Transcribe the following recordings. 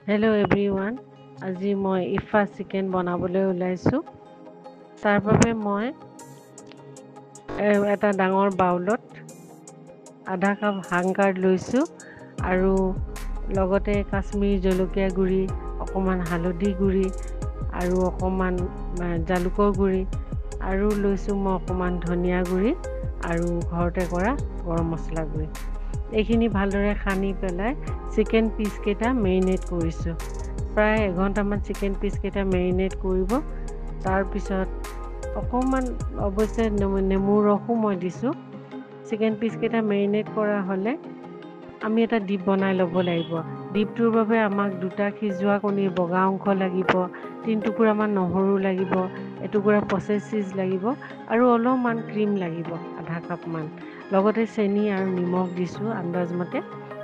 Hello' everyone, আজি মই Ifa chicken বনাবলৈ ওলাইছোঁ। তাৰ বাবে মই এটা ডাঙৰ বাউলত আধা কাপ হাংগাৰ লৈছোঁ আৰু লগতে কাশ্মীৰী জলকীয়া গুড়ি, অকণমান হালধি গুড়ি আৰু অকণমান জালুকৰ গুড়ি আৰু লৈছোঁ মই অকণমান ধনিয়া গুড়ি আৰু ঘৰতে কৰা গৰম মছলা গুড়ি। এইখিনি ভালদৰে সানি পেলাই চিকেন পিচকেইটা মেৰিনেট কৰিছোঁ। প্ৰায় এঘণ্টামান চিকেন পিচকেইটা মেৰিনেট কৰিব। তাৰপিছত অকণমান অৱশ্যে নেমুৰ ৰসো মই দিছোঁ। চিকেন পিচকেইটা মেৰিনেট কৰা হ'লে আমি এটা ডিপ বনাই ল'ব লাগিব। ডিপটোৰ বাবে আমাক 2টা সিজোৱা কণীৰ বগা অংশ লাগিব, 3 টুকুৰামান নহৰু লাগিব, এটুকুৰা প্ৰচেছ চীজ লাগিব আৰু অলপমান ক্ৰীম লাগিব, আধা কাপমান। লগতে চেনি আৰু নিমখ দিছোঁ আন্দাজমতে।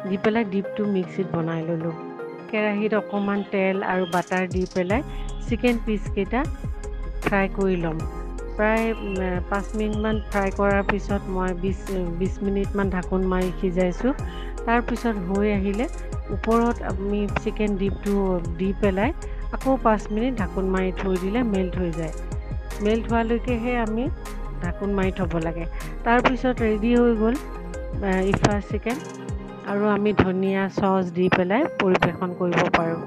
দি পেলাই ডিপটো মিক্সিত বনাই ল'লোঁ। কেৰাহীত অকণমান তেল আৰু বাটাৰ দি পেলাই চিকেন পিচকেইটা ফ্ৰাই কৰি ল'ম। প্ৰায় 5 মিনিটমান ফ্ৰাই কৰাৰ পিছত মই 20 মিনিটমান ঢাকোন মাৰি সিজাইছোঁ। তাৰপিছত হৈ আহিলে ওপৰত আমি চিকেন ডিপটো দি পেলাই আকৌ 5 মিনিট ঢাকোন মাৰি থৈ দিলে মেল্ট হৈ যায়। মেল্ট হোৱালৈকেহে আমি ঢাকোন মাৰি থ'ব লাগে। তাৰপিছত ৰেডি হৈ গ'ল ইফা চিকেন আৰু আমি ধনিয়া চচ দি পেলাই পৰিৱেশন কৰিব পাৰোঁ।